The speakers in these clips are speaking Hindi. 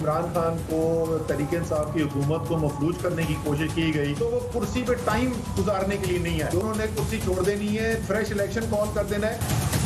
इमरान खान को, तहरीक इंसाफ की हुकूमत को मफलूज करने की कोशिश की गई, तो वो कुर्सी पे टाइम गुजारने के लिए नहीं है। उन्होंने कुर्सी छोड़ देनी है, फ्रेश इलेक्शन कॉल कर देना है।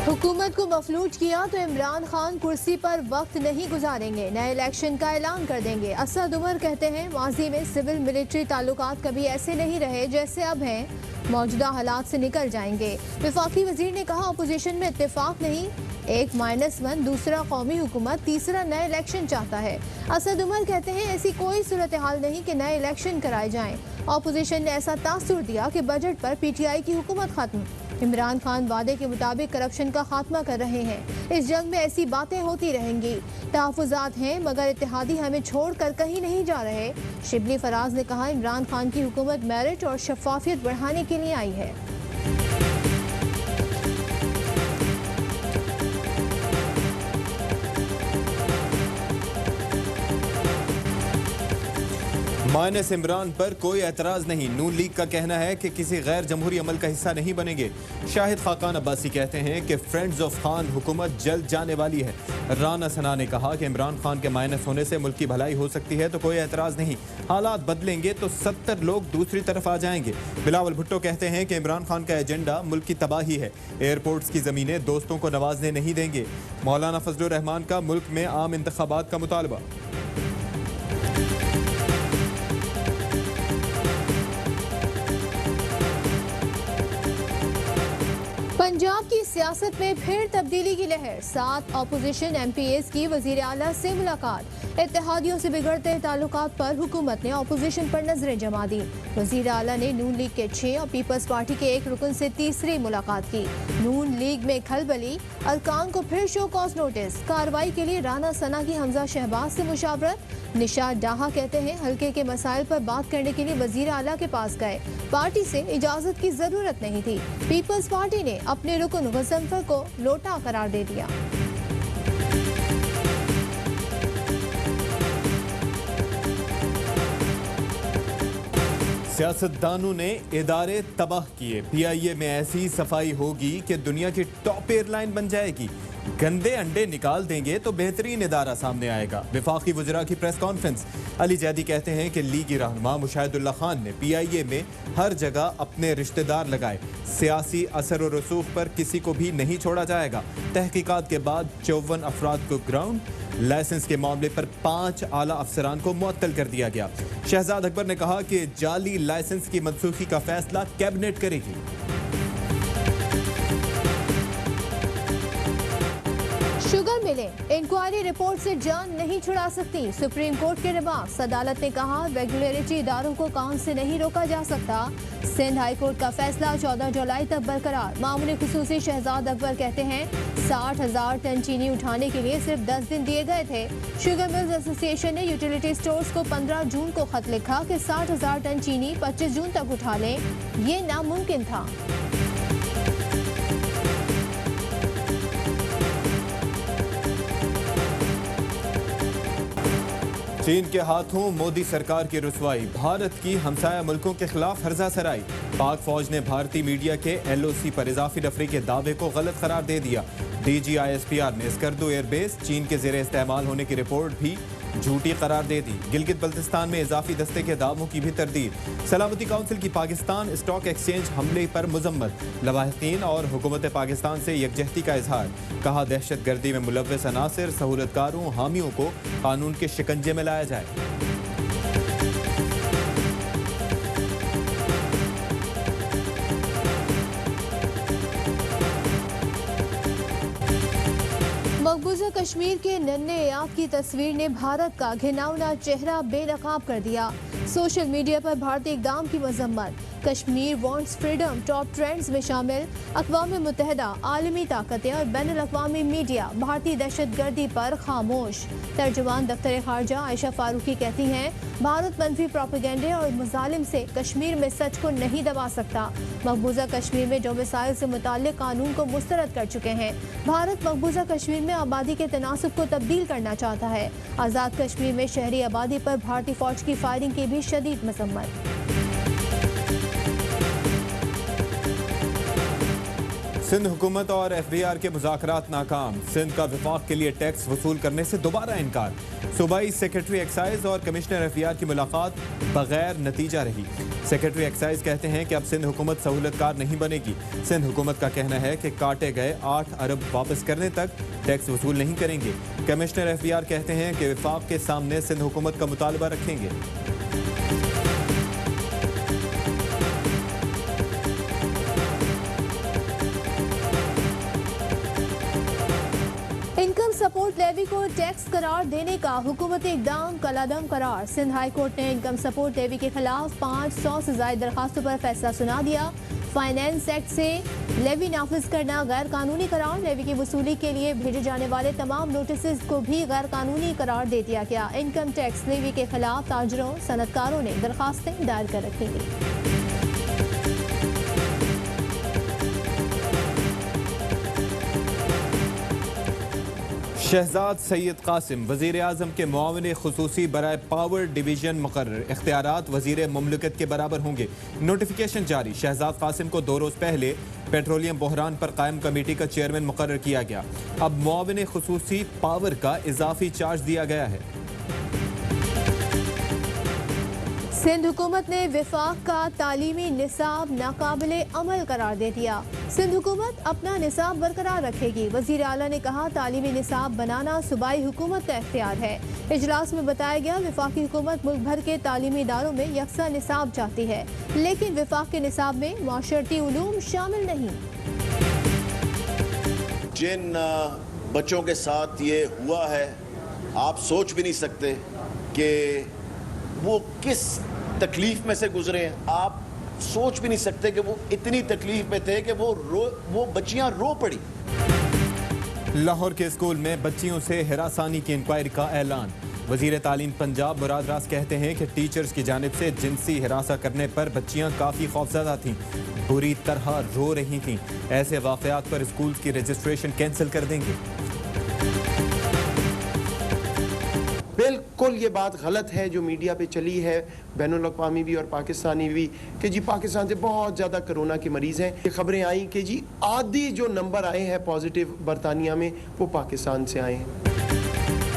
हुकूमत को मफलूज किया तो इमरान खान कुर्सी पर वक्त नहीं गुजारेंगे, नए इलेक्शन का ऐलान कर देंगे। असद उमर कहते हैं माजी में सिविल मिलिट्री ताल्लुकात कभी ऐसे नहीं रहे जैसे अब हैं, मौजूदा हालात से निकल जाएंगे। वफाकी वजीर ने कहा अपोजिशन में इत्तेफाक नहीं, एक -1, दूसरा कौमी हुकूमत, तीसरा नए इलेक्शन चाहता है। असद उमर कहते हैं ऐसी कोई सूरत हाल नहीं कि नए इलेक्शन कराए जाएं। अपोजिशन ने ऐसा तासुर दिया कि बजट पर PTI की हुकूमत खत्म। इमरान खान वादे के मुताबिक करप्शन का खात्मा कर रहे हैं। इस जंग में ऐसी बातें होती रहेंगी। तहफ़्फ़ुज़ात हैं मगर इत्तेहादी हमें छोड़कर कहीं नहीं जा रहे। शिबली फराज ने कहा इमरान खान की हुकूमत मेरिट और शफाफियत बढ़ाने के लिए आई है। माइनस इमरान पर कोई एतराज़ नहीं, नून लीग का कहना है कि किसी गैर जमहूरी अमल का हिस्सा नहीं बनेंगे। शाहिद खाकान अब्बासी कहते हैं कि फ्रेंड्स ऑफ खान हुकूमत जल्द जाने वाली है। राना सना ने कहा कि इमरान खान के माइनस होने से मुल्क की भलाई हो सकती है तो कोई एतराज़ नहीं, हालात बदलेंगे तो 70 लोग दूसरी तरफ आ जाएंगे। बिलावल भुट्टो कहते हैं कि इमरान खान का एजेंडा मुल्क की तबाही है, एयरपोर्ट्स की ज़मीनें दोस्तों को नवाजने नहीं देंगे। मौलाना फजलुर रहमान का मुल्क में आम इंतखाबात का मुतालबा। पंजाब की सियासत में फिर तब्दीली की लहर, 7 अपोजिशन MPAs की वजीर आला से मुलाकात। इत्तेहादियों से बिगड़ते ताल्लुकात पर हुकूमत ने अपोजिशन पर नजरें जमा दी। वजीर आला ने नून लीग के 6 और पीपल्स पार्टी के 1 रुकन से तीसरी मुलाकात की। नून लीग में खलबली, अरकान को फिर शो कॉज नोटिस। कार्रवाई के लिए राना सना की हमजा शहबाज से मुशावरत। निशाद डाहा कहते हैं हल्के के मसाइल पर बात करने के लिए वजीर आला के पास गए, पार्टी से इजाजत की जरूरत नहीं थी। पीपल्स पार्टी ने अपने रुकन गजनफर को लोटा करार दे दिया। सियासतदानों ने इदारे तबाह किए, PIA में ऐसी सफाई होगी कि दुनिया की टॉप एयरलाइन बन जाएगी। गंदे अंडे निकाल देंगे तो बेहतरीन इदारा सामने आएगा। वफाकी वज़रा की प्रेस कॉन्फ्रेंस। अली जैदी कहते हैं कि लीगी रहनुमा मुशाहिदुल्लाह खान ने PIA में हर जगह अपने रिश्तेदार लगाए, सियासी असर और रसूख पर किसी को भी नहीं छोड़ा जाएगा। तहकीकात के बाद 54 अफराद को ग्राउंड, लाइसेंस के मामले पर 5 आला अफसरान को मुअत्तल कर दिया गया। शहजाद अकबर ने कहा कि जाली लाइसेंस की मनसूखी का फैसला कैबिनेट करेगी। शुगर मिलें इंक्वायरी रिपोर्ट से जान नहीं छुड़ा सकती, सुप्रीम कोर्ट के रिमार्क्स। अदालत ने कहा रेगुलेटरी इदारों को काम से नहीं रोका जा सकता। सिंध हाई कोर्ट का फैसला 14 जुलाई तक बरकरार। मामूली खुसूसी शहजाद अकबर कहते हैं 60,000 टन चीनी उठाने के लिए सिर्फ 10 दिन दिए गए थे। शुगर मिल्स एसोसिएशन ने यूटिलिटी स्टोर्स को 15 जून को खत लिखा कि 60,000 टन चीनी 25 जून तक उठा लें, ये नामुमकिन था। चीन के हाथों मोदी सरकार की रुसवाई, भारत की हमसाया मुल्कों के खिलाफ हर्जा सराई। पाक फौज ने भारतीय मीडिया के LOC पर इजाफी नफरी के दावे को गलत करार दे दिया। DG ISPR ने स्कर्दू एयरबेस चीन के ज़ेरे इस्तेमाल होने की रिपोर्ट भी झूठी करार दे दी। गिलगित बल्तिस्तान में इजाफी दस्ते के दावों की भी तरदीद। सलामती काउंसिल की पाकिस्तान स्टॉक एक्सचेंज हमले पर मुजम्मत। लवाहिकीन और हुकूमत पाकिस्तान से यकजहती का इजहार। कहा दहशत गर्दी में मुलव्वस अनासिर, सहूलतकारों, हामियों को कानून के शिकंजे में लाया जाए। मकबूजा कश्मीर के नन्हे याब की तस्वीर ने भारत का घिनौना चेहरा बेनकाब कर दिया। सोशल मीडिया पर भारतीय इक़दाम की मजम्मत। Kashmir wants freedom top trends में शामिल। अक़वाम मुत्तहिदा, आलमी ताकतें और बैनुल-अक़वामी मीडिया भारतीय दहशत गर्दी पर खामोश। तर्जुमान दफ्तर खारजा आयशा फारूकी कहती हैं भारत मनफी प्रोपेगेंडे और मुजालिम से कश्मीर में सच को नहीं दबा सकता। मकबूजा कश्मीर में डोमिसाइल से मुताल्लिक कानून को मुस्तरद कर चुके हैं। भारत मकबूजा कश्मीर में आबादी के तनासुब को तब्दील करना चाहता है। आज़ाद कश्मीर में शहरी आबादी पर भारतीय फौज की फायरिंग की भी शदीद मजम्मत। सिंध हुकूमत और एफबीआर के मुज़ाकरात नाकाम। सिंध का विफाक के लिए टैक्स वसूल करने से दोबारा इनकार। सूबाई सेक्रेटरी एक्साइज और कमिश्नर एफबीआर की मुलाकात बगैर नतीजा रही। सेक्रेटरी एक्साइज कहते हैं कि अब सिंध हुकूमत सहूलतकार नहीं बनेगी। सिंध हुकूमत का कहना है कि काटे गए 8 अरब वापस करने तक टैक्स वसूल नहीं करेंगे। कमिश्नर एफबीआर कहते हैं कि विफाक के सामने सिंध हुकूमत का मुतालबा रखेंगे। इनकम सपोर्ट लेवी को टैक्स करार देने का हुकूमती इक़दाम कलादम करार। सिंध हाई कोर्ट ने इनकम सपोर्ट लेवी के खिलाफ 500 से ज़ायद दरखास्तों पर फैसला सुना दिया। फाइनेंस एक्ट से लेवी नाफिज करना गैर कानूनी करार। लेवी की वसूली के लिए भेजे जाने वाले तमाम नोटिस को भी गैर कानूनी करार दे दिया गया। इनकम टैक्स लेवी के खिलाफ ताजरों सनतकारों ने दरखास्तें दायर कर रखी थी। शहजाद सैयद कासिम वज़ीर आज़म के मुआविन खुसूसी बराए पावर डिवीज़न मुकर्रर। इख्तियारात वज़ीर मुमलिकत के बराबर होंगे। नोटिफिकेशन जारी। शहजाद कासिम को 2 रोज़ पहले पेट्रोलियम बहरान पर कायम कमेटी का चेयरमैन मुकर्रर किया गया। अब मुआविन खुसूसी पावर का इजाफी चार्ज दिया गया है। सिंध हुकूमत ने विफाक का तालीमी निसाब नाकाबिले अमल करार दे दिया। सिंध हुकूमत अपना निसाब बरकरार रखेगी। वज़ीर आला ने कहा तालीमी निसाब बनाना सूबाई हुकूमत का इख्तियार है। इजलास में बताया गया वफाकी हुकूमत मुल्क भर के तालीमी इदारों में यकसा निसाब चाहती है, लेकिन विफाक के निसाब में माशरती उलूम शामिल नहीं। जिन बच्चों के साथ ये हुआ है आप सोच भी नहीं सकते कि वो किस तकलीफ में से गुजरे हैं। आप सोच भी नहीं सकते कि वो इतनी तकलीफ में थे कि वो बच्चियां रो पड़ी। लाहौर के स्कूल में बच्चियों से हिरासानी की इंक्वायरी का ऐलान। वज़ीर तालीम पंजाब मुराद रास कहते हैं कि टीचर्स की जानिब से जिनसी हिरासा करने पर बच्चियां काफ़ी खौफजदा थीं, बुरी तरह रो रही थीं। ऐसे वाक़यात पर स्कूल की रजिस्ट्रेशन कैंसिल कर देंगे। बिल्कुल ये बात गलत है जो मीडिया पे चली है, बैनुल अक़वामी भी और पाकिस्तानी भी, कि जी पाकिस्तान से बहुत ज़्यादा कोरोना के मरीज़ हैं। ये खबरें आई कि जी आधी जो नंबर आए हैं पॉजिटिव बरतानिया में वो पाकिस्तान से आए हैं।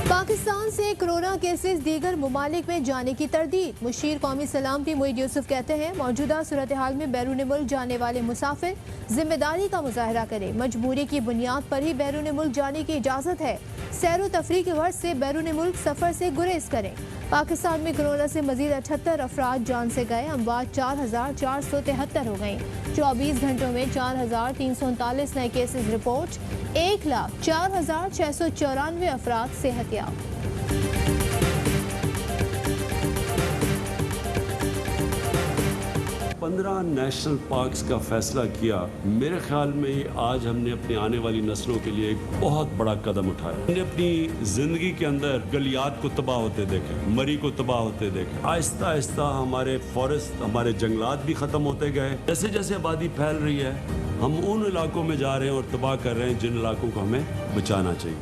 पाकिस्तान से कोरोना केसेस दीगर ममालिक में जाने की तरदीद। मुशीर कौमी सलामती मोईद यूसुफ कहते हैं मौजूदा सूरत हाल में बैरून मुल्क जाने वाले मुसाफिर जिम्मेदारी का मुजाहरा करें। मजबूरी की बुनियाद पर ही बैरून मुल्क जाने की इजाज़त है। सैर व तफरीह की गर्ज से बैरून मुल्क सफ़र से गुरेज करें। पाकिस्तान में कोरोना से मजीद 78 अफराद जान से गए। अमवात 4473 हो गई। 24 घंटों में 4339 नए केसेस रिपोर्ट। 1,04,694 अफराद सेहतियाब। 15 नेशनल पार्क्स का फैसला किया। मेरे ख्याल में आज हमने अपनी आने वाली नस्लों के लिए एक बहुत बड़ा कदम उठाया। हमने अपनी जिंदगी के अंदर गलियात को तबाह होते देखे, मरी को तबाह होते देखे। आहिस्ता आहिस्ता हमारे फॉरेस्ट, हमारे जंगलात भी ख़त्म होते गए। जैसे जैसे आबादी फैल रही है हम उन इलाकों में जा रहे हैं और तबाह कर रहे हैं जिन इलाकों को हमें बचाना चाहिए।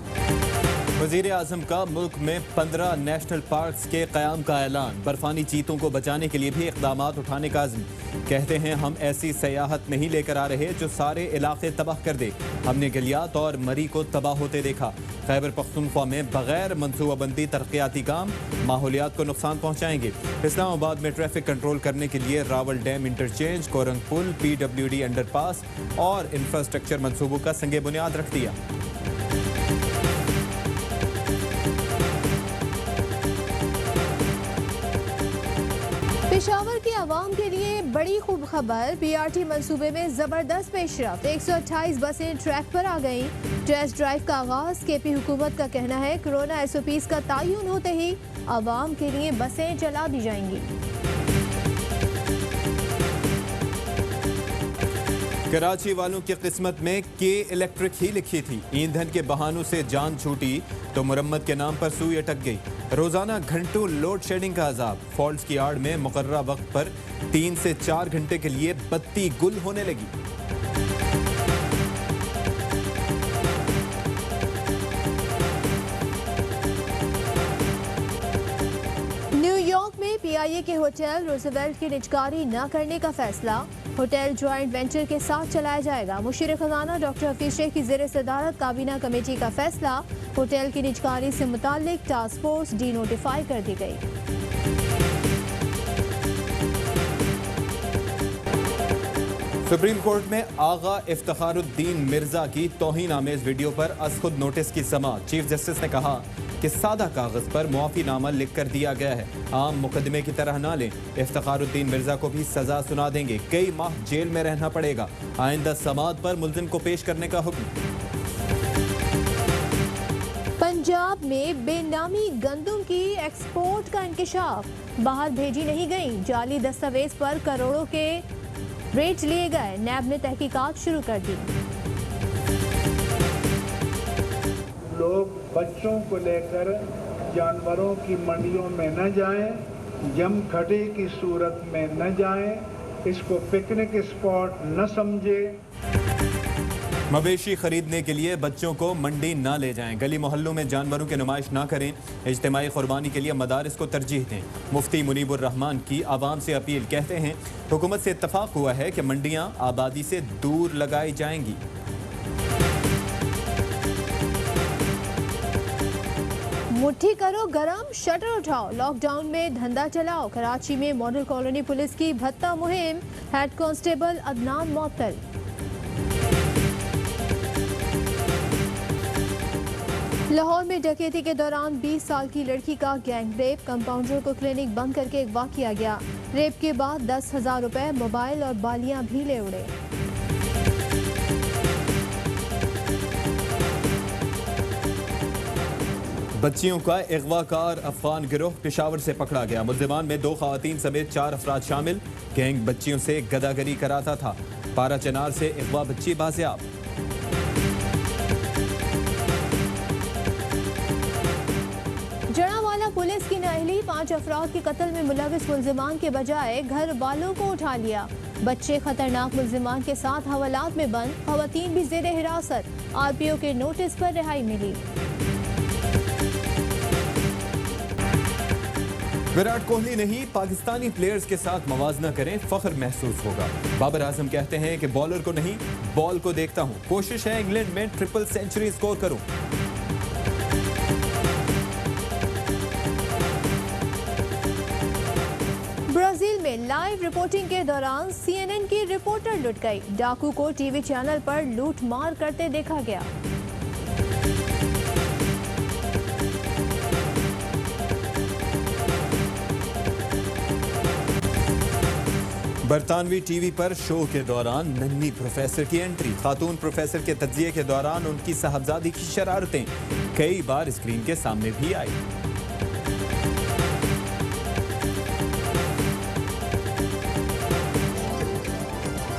वज़ीर आज़म का मुल्क में 15 नेशनल पार्क्स के क़याम का ऐलान। बर्फानी चीतों को बचाने के लिए भी इक़दामात उठाने का अज़्म। कहते हैं हम ऐसी सयाहत नहीं लेकर आ रहे जो सारे इलाके तबाह कर दे। हमने गलियात और मरी को तबाह होते देखा। खैबर पख्तूनख्वा में बगैर मनसूबाबंदी तरक्याती काम माहौलियात को नुकसान पहुँचाएंगे। इस्लामाबाद में ट्रैफिक कंट्रोल करने के लिए रावल डैम इंटरचेंज, कोरंग पुल, PWD अंडरपास और इंफ्रास्ट्रक्चर मनसूबों का संगे बुनियाद रख दिया। पेशावर के अवाम के लिए बड़ी खूब खबर। PRT मंसूबे में जबरदस्त पेशरफ्त। 128 बसें ट्रैक पर आ गईं। टेस्ट ड्राइव का आगाज। KP हुकूमत का कहना है कोरोना SOPs का तयन होते ही अवाम के लिए बसें चला दी जाएंगी। कराची वालों की किस्मत में के इलेक्ट्रिक ही लिखी थी। ईंधन के बहानों से जान छूटी तो मुरम्मत के नाम पर सुई अटक गई। रोजाना घंटों लोड शेडिंग का अजाब। फॉल्ट्स की आड़ में मुकर्ररा वक्त पर 3 से 4 घंटे के लिए बत्ती गुल होने लगी। न्यूयॉर्क में PIA के होटल रोजवेल्ट की निजकारी न करने का फैसला। होटल ज्वाइंट वेंचर के साथ चलाया जाएगा। मुशीर खजाना डॉक्टर हफीज शेख की ज़ेर सदारत काबीना कमेटी का फैसला, होटल की निजकारी से मुताल्लिक टास्क फोर्स डी नोटिफाई कर दी गई। सुप्रीम कोर्ट में आगा इफ्तिखारुद्दीन मिर्जा की तौहीन आमेज वीडियो पर अज़-खुद नोटिस की समाअत। चीफ जस्टिस ने कहा कि सादा कागज पर मुआफीनामा लिख कर दिया गया है, आम मुकदमे की तरह ना लें। इफ्तिखारुद्दीन मिर्जा को भी सजा सुना देंगे, कई माह जेल में रहना पड़ेगा। आइंदा समाअत पर मुल्जिम को पेश करने का हुक्म। पंजाब में बेनामी गंदम की एक्सपोर्ट का इंकशाफ, बाहर भेजी नहीं गई। जाली दस्तावेज पर करोड़ों के रेट लिए गए। नैब ने तहकीकात शुरू कर दी। लोग बच्चों को लेकर जानवरों की मंडियों में न जाएं, जमखटे की सूरत में न जाएं, इसको पिकनिक स्पॉट न समझे। मवेशी खरीदने के लिए बच्चों को मंडी ना ले जाएं, गली मोहल्लों में जानवरों की नुमाइश ना करें, इज्तिमाई कुर्बानी के लिए मदारिस को तरजीह दें। मुफ्ती मुनीबुर रहमान की आवाम से अपील, कहते हैं हुकूमत से इत्तफाक हुआ है कि मंडियां आबादी से दूर लगाई जाएंगी। मुट्ठी करो गरम, शटर उठाओ, लॉकडाउन में धंधा चलाओ। कराची में मॉडल कॉलोनी पुलिस की भत्ता मुहिम, हेड कांस्टेबल अदनान मुअत्तल। लाहौर में डकैती के दौरान 20 साल की लड़की का गैंग रेप, कंपाउंडर को क्लिनिक बंद करके अगवा किया गया। रेप के बाद 10,000 रुपए, मोबाइल और बालियां भी ले उड़े। बच्चियों का अगवाकार अफगान गिरोह पेशावर से पकड़ा गया। मुल्जिमान में 2 खवातीन समेत 4 अफराद शामिल। गैंग बच्चियों से गदागरी कराता था। पारा चनार से अगवा बच्ची बाजियाब। जड़ावाला पुलिस की नाअहली, 5 अफराद के कत्ल में मुलविस मुल्जिमान के बजाय घर वालों को उठा लिया। बच्चे खतरनाक मुल्जिमान के साथ हवालात में बंद, खवातीन भी जेर हिरासत। आरपीओ के नोटिस पर रिहाई मिली। विराट कोहली नहीं, पाकिस्तानी प्लेयर्स के साथ मवाजना करें, फख्र महसूस होगा। बाबर आजम कहते हैं कि बॉलर को नहीं, बॉल को देखता हूं। कोशिश है इंग्लैंड में ट्रिपल सेंचुरी स्कोर करूं। ब्राजील में लाइव रिपोर्टिंग के दौरान CNN की रिपोर्टर लुट गई। डाकू को टीवी चैनल पर लूट मार करते देखा गया। बरतानवी टीवी पर शो के दौरान नन्ही प्रोफेसर की एंट्री। खातून प्रोफेसर के तज्जिए के दौरान उनकी साहबजादी की शरारतें कई बार स्क्रीन के सामने भी आई।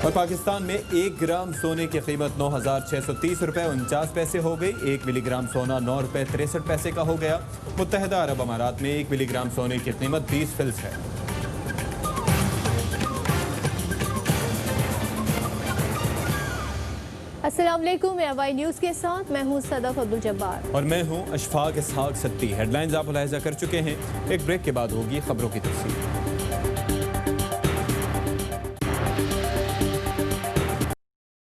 और पाकिस्तान में 1 ग्राम सोने की कीमत 9,630 रुपए 49 पैसे हो गई। 1 मिलीग्राम सोना 9 रुपए 63 पैसे का हो गया। मुत्तहिदा अरब अमारात में 1 मिलीग्राम सोने की कीमत 20 फिल्स है। अस्सलाम वालेकुम, वाई न्यूज़ के साथ मैं हूं सदफ अब्दुल जब्बार और मैं हूं अशफाक इसहाक सत्ती। हेडलाइंस आप मुलाहिजा कर चुके हैं। एक ब्रेक के बाद होगी खबरों की तफसील।